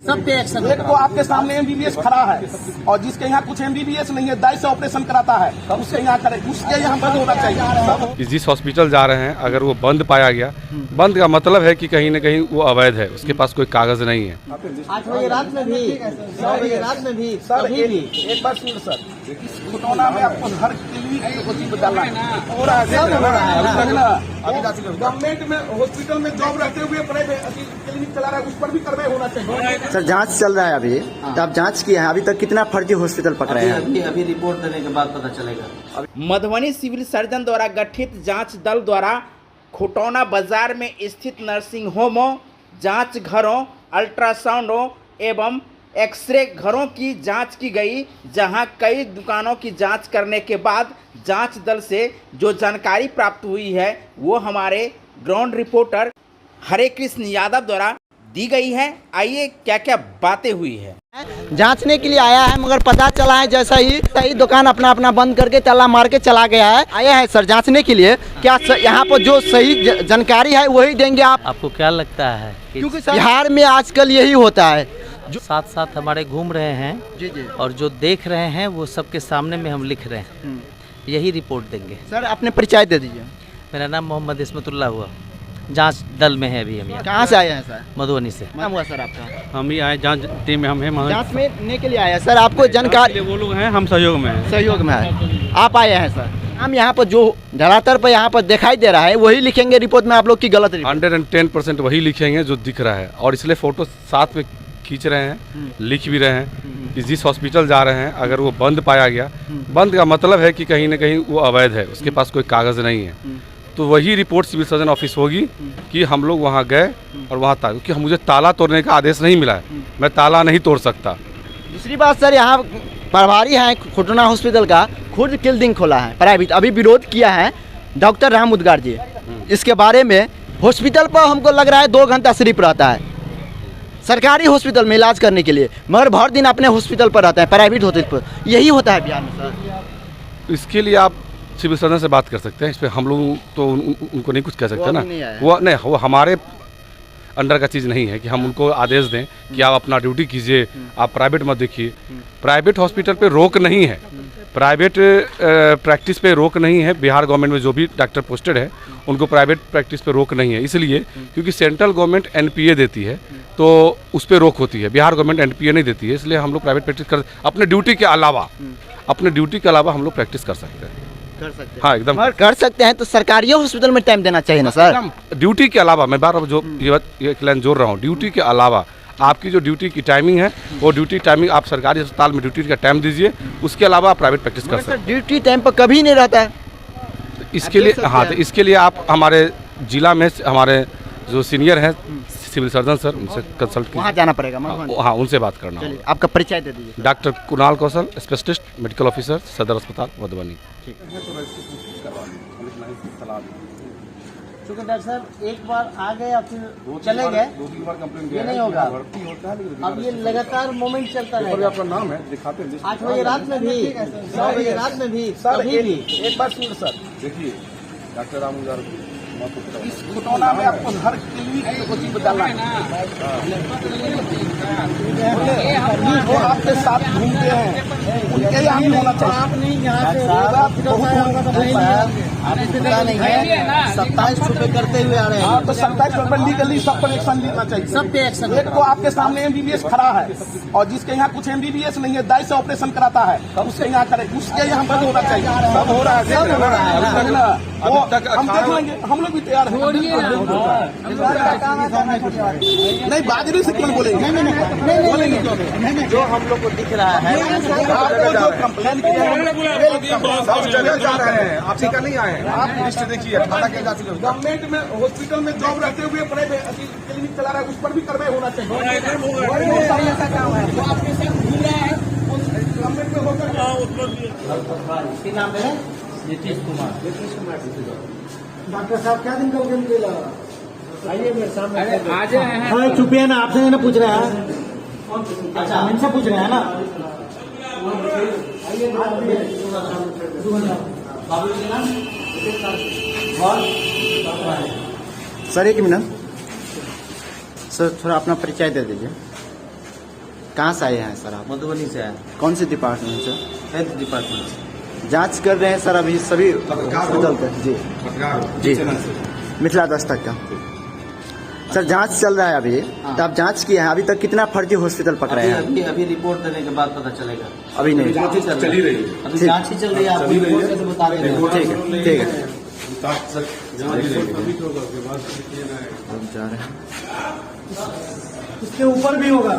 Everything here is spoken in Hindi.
सब पे एक्शन। एक तो आपके सामने एमबीबीएस खड़ा है और जिसके यहाँ कुछ एमबीबीएस नहीं है, दाई से ऑपरेशन कराता है, उसके यहाँ करे, उसके यहाँ बंद होना चाहिए। जिस हॉस्पिटल जा रहे हैं अगर वो बंद पाया गया, बंद का मतलब है कि कहीं न कहीं वो अवैध है, उसके पास कोई कागज नहीं है। 8 बजे रात में भी, 9 बजे रात में भी, सर कभी भी। एक बार सुनिए सर, इस खुटौना में आपको हर क्लिनिक को चीज डालना है। हो रहा है गवर्नमेंट में हॉस्पिटल में जॉब रहते हुए क्लिनिक चला रहा है, उस पर भी कार्रवाई होना चाहिए। सर जांच चल रहा है अभी, तो आप जांच किए हैं, अभी तक कितना फर्जी हॉस्पिटल पकड़े हैं? अभी रिपोर्ट देने के बाद पता चलेगा। मधुबनी सिविल सर्जन द्वारा गठित जांच दल द्वारा खुटौना बाजार में स्थित नर्सिंग होमों, जांच घरों, अल्ट्रासाउंडों एवं एक्सरे घरों की जांच की गई, जहां कई दुकानों की जांच करने के बाद जांच दल से जो जानकारी प्राप्त हुई है वो हमारे ग्राउंड रिपोर्टर हरे कृष्ण यादव द्वारा दी गई है। आइए क्या क्या बातें हुई है। जांचने के लिए आया है, मगर पता चला है जैसा ही सही दुकान अपना अपना बंद करके ताला मार के चला गया है। आया है सर जांचने के लिए, क्या यहाँ पर जो सही जानकारी है वही देंगे आप? आपको क्या लगता है कि क्योंकि बिहार में आजकल यही होता है, जो साथ साथ हमारे घूम रहे हैं जी और जो देख रहे हैं वो सबके सामने में हम लिख रहे हैं, यही रिपोर्ट देंगे। सर अपने परिचय दे दीजिए। मेरा नाम मोहम्मद इस्मतुल्लाह हुआ, जांच दल में है अभी हम यहाँ। कहाँ से आए हैं सर? मधुबनी से। नाम हुआ सर आपका? हम ही आए जांच टीम में, हम हैं जांच में के लिए आया सर, आपको जानकारी? वो लोग हैं, हम सहयोग में हैं। सहयोग में है, आप आए हैं सर। हम यहाँ पर जो धरातल पर यहाँ पर दिखाई दे रहा है वही लिखेंगे रिपोर्ट में, आप लोग की गलत रिपोर्ट? 110% वही लिखेंगे जो दिख रहा है, और इसलिए फोटो साथ में खींच रहे हैं, लिख भी रहे हैं कि जिस हॉस्पिटल जा रहे हैं अगर वो बंद पाया गया, बंद का मतलब है कि कहीं न कहीं वो अवैध है, उसके पास कोई कागज नहीं है। तो वही रिपोर्ट सिविल सर्जन ऑफिस होगी कि हम लोग वहाँ गए और वहाँ क्योंकि मुझे ताला तोड़ने का आदेश नहीं मिला है, मैं ताला नहीं तोड़ सकता। दूसरी बात सर, यहाँ प्रभारी हैं खुटौना हॉस्पिटल का, खुद क्लिनिक खोला है प्राइवेट, अभी विरोध किया है डॉक्टर राम उद्गार जी इसके बारे में। हॉस्पिटल पर हमको लग रहा है 2 घंटा सिर्फ रहता है सरकारी हॉस्पिटल में इलाज करने के लिए, मगर भर दिन अपने हॉस्पिटल पर रहता है, प्राइवेट हॉस्पिटल पर। यही होता है बिहार में सर। इसके लिए आप सिविल सर्जन से बात कर सकते हैं, इस पर हम लोग तो उनको नहीं कुछ कह सकते ना। वो हमारे अंडर का चीज़ नहीं है कि हम उनको आदेश दें कि आप अपना ड्यूटी कीजिए, आप प्राइवेट मत देखिए। प्राइवेट हॉस्पिटल पे रोक नहीं है, प्राइवेट प्रैक्टिस पे रोक नहीं है। बिहार गवर्नमेंट में जो भी डॉक्टर पोस्टेड है उनको प्राइवेट प्रैक्टिस पे रोक नहीं है, इसलिए क्योंकि सेंट्रल गवर्नमेंट NPA देती है तो उस पर रोक होती है, बिहार गवर्नमेंट NPA नहीं देती है, इसलिए हम लोग प्राइवेट प्रैक्टिस कर अपने ड्यूटी के अलावा हम लोग प्रैक्टिस कर सकते हैं। हाँ एकदम कर सकते हैं, तो सरकारी हॉस्पिटल में टाइम देना चाहिए ना सर। ड्यूटी के अलावा मैं बार जो ये लाइन जोड़ रहा हूँ, ड्यूटी के अलावा आपकी जो ड्यूटी की टाइमिंग है वो ड्यूटी टाइमिंग आप सरकारी अस्पताल में ड्यूटी का टाइम दीजिए, उसके अलावा आप प्राइवेट प्रैक्टिस कर सकते हैं। ड्यूटी टाइम पर कभी नहीं रहता है इसके लिए। हाँ, तो इसके लिए आप हमारे जिला में हमारे जो सीनियर हैं सिविल सर्जन सर, उनसे कंसल्ट वहाँ जाना पड़ेगा। हाँ, उनसे बात करना होगा। आपका परिचय दे दीजिए। डॉक्टर कुणाल कौशल, स्पेशलिस्ट मेडिकल ऑफिसर, सदर अस्पताल मधुबनी। क्योंकि डॉक्टर साहब एक बार आ गए और फिर चले गए, ये नहीं होगा। अब ये लगातार मूवमेंट चलता रहेगा। आपका नाम है, दिखाते हैं। 8 बजे रात में भी, 9 बजे रात में भी, कभी भी। एक बार सुनिए सर, देखिए डॉक्टर राम उद्गार इस खुटौना में आपको हर क्लिनिक को चीज डालना है। वो आपके साथ घूमते हैं, उनके यहाँ भी होना चाहिए। आप नहीं यहाँ से 27 रुपए करते हुए आ रहे हैं। हाँ, तो 27 रुपए लीगली सब पर एक्शन लेना चाहिए। सब पे एक्शन। एक तो आपके सामने एमबीबीएस खड़ा है और जिसके यहाँ कुछ एमबीबीएस नहीं है, दाई से ऑपरेशन कराता है, उसके यहाँ करे, उसके यहाँ बंद होना चाहिए। सब हो रहा है, वो हम देख लेंगे, हम लोग भी तैयार हैं। नहीं बाजरी से क्यों बोलेंगे? बोलेंगे क्यों नहीं? जो हम लोग को दिख रहा है, आपको जो कंप्लेन किया है सब जगह जा रहे हैं, आप का नहीं आए हैं। आप लिस्ट देखिए, गवर्नमेंट में हॉस्पिटल में जॉब रहते हुए क्लिनिक चला रहा है, उस पर भी कार्रवाई होना चाहिए। आपके साथ घूम रहा है गवर्नमेंट में होकर। इसके नाम है नीतीश कुमार। डॉक्टर साहब क्या दिन का आइए मेरे सामने आ जाए। चुपिए ना, आपसे ना पूछ रहे हैं। अच्छा, इनसे पूछ रहे हैं ना। सर एक मिनट सर, थोड़ा अपना परिचय दे दीजिए। कहाँ से आए हैं सर आप? मधुबनी से आया, कौन से डिपार्टमेंट से? हेल्थ डिपार्टमेंट से। जांच कर रहे हैं सर अभी सभी हॉस्पिटल का? जी जी, मिथिला दस्तक का सर जांच चल रहा है अभी। तो आप जांच किए हैं, अभी तक कितना फर्जी हॉस्पिटल पकड़े हैं? अभी रिपोर्ट देने के बाद पता चलेगा। अभी नहीं, चल ही रही है। अभी जांच ही चल रही है, आपको रिपोर्ट कैसे बता रहे हैं? ठीक है ठीक है। अब जा रहे हैं। इसके ऊपर भी होगा।